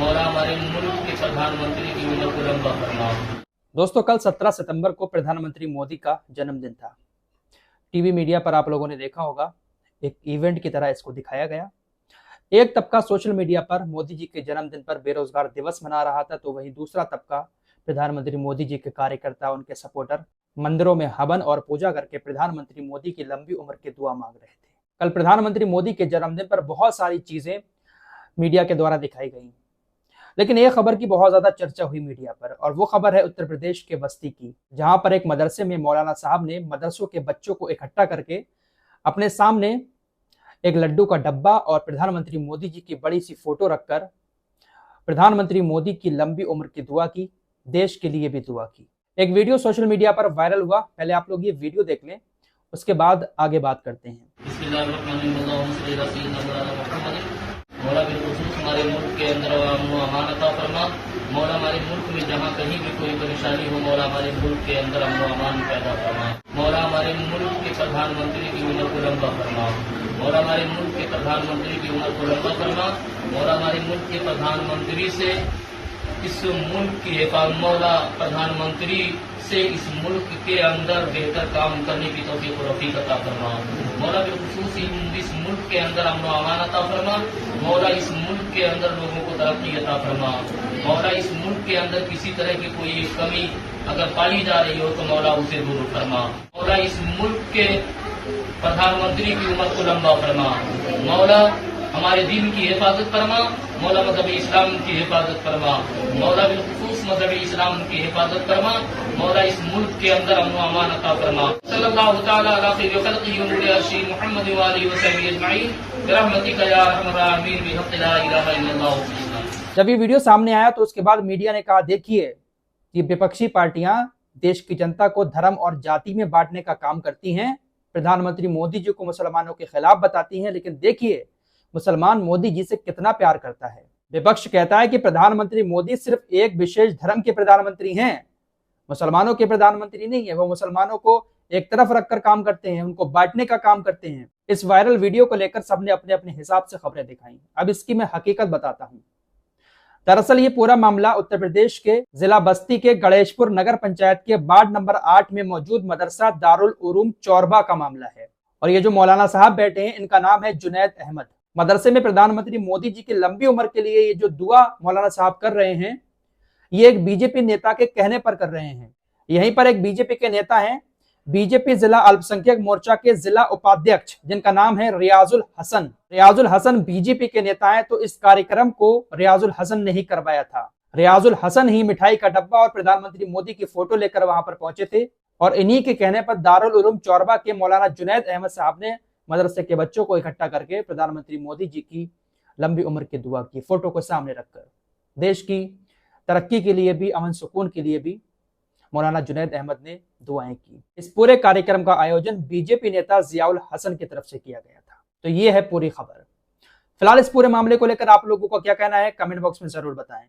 मौला हमारे मुल्क के प्रधानमंत्री की उम्र को लंबा फरमाओ। दोस्तों, कल 17 सितंबर को प्रधानमंत्री मोदी का जन्मदिन था। टीवी मीडिया पर आप लोगों ने देखा होगा, एक इवेंट की तरह इसको दिखाया गया। एक तबका सोशल मीडिया पर मोदी जी के जन्मदिन पर बेरोजगार दिवस मना रहा था, तो वहीं दूसरा तबका प्रधानमंत्री मोदी जी के कार्यकर्ता, उनके सपोर्टर मंदिरों में हवन और पूजा करके प्रधानमंत्री मोदी की लंबी उम्र की दुआ मांग रहे थे। कल प्रधानमंत्री मोदी के जन्मदिन पर बहुत सारी चीजें मीडिया के द्वारा दिखाई गई, लेकिन एक खबर की बहुत ज्यादा चर्चा हुई मीडिया पर, और वो खबर है उत्तर प्रदेश के बस्ती की, जहां पर एक मदरसे में मौलाना साहब ने मदरसों के बच्चों को इकट्ठा करके अपने सामने एक लड्डू का डब्बा और प्रधानमंत्री मोदी जी की बड़ी सी फोटो रखकर प्रधानमंत्री मोदी की लंबी उम्र की दुआ की, देश के लिए भी दुआ की। एक वीडियो सोशल मीडिया पर वायरल हुआ। पहले आप लोग ये वीडियो देख लें, उसके बाद आगे बात करते हैं। मौला बिलखुसूस हमारे मुल्क के अंदर अमान अता फरमा। मौला हमारे मुल्क में जहाँ कहीं भी कोई परेशानी हो, मौला हमारे मुल्क के अंदर अमान पैदा फरमा। मौला हमारे मुल्क के प्रधानमंत्री की उम्र को लंबा फरमा। मौला हमारे मुल्क के प्रधानमंत्री की उम्र को लंबा फरमा। मौला हमारे मुल्क के प्रधानमंत्री से इस मुल्क की हिफाजत, मौला प्रधानमंत्री से इस मुल्क के अंदर बेहतर काम करने की तौफीक और रफीक अता फरमा। मौला बिलखुसूस इस मुल्क के अंदर अमन व अमान अता फरमा। मौला इस मुल्क के अंदर लोगों को तरक्की अता फरमा। मौला इस मुल्क के अंदर किसी तरह की कोई कमी अगर पाई जा रही हो तो मौला उसे दूर फरमा। मौला इस मुल्क के प्रधानमंत्री की उम्र को लंबा फरमा। मौला हमारे दीन की हिफाजत फरमा। मौला मजहब इस्लाम की हिफाजत फरमा। मौला बिलखुसूस मजहब इस्लाम की हिफाजत फरमा। मौला इस मुल्क के अंदर अमन व अमान अता फरमा। सल्लल्लाहु तआला अला खैरि खल्क़िही व नूरि अर्शिही मुहम्मद व आलिहि व सहबिही अजमईन बिरहमतिका या अरहमर राहिमीन बिहक़्क़ि ला इलाहा इल्लल्लाह। जब ये वीडियो सामने आया तो उसके बाद मीडिया ने कहा, देखिए ये विपक्षी पार्टियां देश की जनता को धर्म और जाति में बांटने का काम करती हैं। प्रधानमंत्री मोदी जी को मुसलमानों के खिलाफ बताती हैं, लेकिन देखिए मुसलमान मोदी जी से कितना प्यार करता है। विपक्ष कहता है कि प्रधानमंत्री मोदी सिर्फ एक विशेष धर्म के प्रधानमंत्री हैं, मुसलमानों के प्रधानमंत्री नहीं है। वो मुसलमानों को एक तरफ रखकर काम करते हैं, उनको बांटने का काम करते हैं। इस वायरल वीडियो को लेकर सबने अपने अपने हिसाब से खबरें दिखाई। अब इसकी मैं हकीकत बताता हूं। दरअसल ये पूरा मामला उत्तर प्रदेश के जिला बस्ती के गणेशपुर नगर पंचायत के वार्ड नंबर 8 में मौजूद मदरसा दारुल उलूम चौरबा का मामला है। और ये जो मौलाना साहब बैठे हैं, इनका नाम है जुनैद अहमद। मदरसे में प्रधानमंत्री मोदी जी की लंबी उम्र के लिए ये जो दुआ मौलाना साहब कर रहे हैं, ये एक बीजेपी नेता के कहने पर कर रहे हैं। यहीं पर एक बीजेपी के नेता हैं, बीजेपी जिला अल्पसंख्यक मोर्चा के जिला उपाध्यक्ष, जिनका नाम है रियाजुल हसन। रियाजुल हसन बीजेपी के नेता हैं, तो इस कार्यक्रम को रियाजुल हसन ने ही करवाया था। रियाजुल हसन ही मिठाई का डब्बा और प्रधानमंत्री मोदी की फोटो लेकर वहां पर पहुंचे थे, और इन्हीं के कहने पर दारुल उलूम चौरबा के मौलाना जुनैद अहमद साहब ने मदरसे के बच्चों को इकट्ठा करके प्रधानमंत्री मोदी जी की लंबी उम्र की दुआ की, फोटो को सामने रखकर। देश की तरक्की के लिए भी, अमन सुकून के लिए भी मौलाना जुनैद अहमद ने दुआएं की। इस पूरे कार्यक्रम का आयोजन बीजेपी नेता जियाउल हसन की तरफ से किया गया था। तो ये है पूरी खबर। फिलहाल इस पूरे मामले को लेकर आप लोगों को क्या कहना है, कमेंट बॉक्स में जरूर बताएं।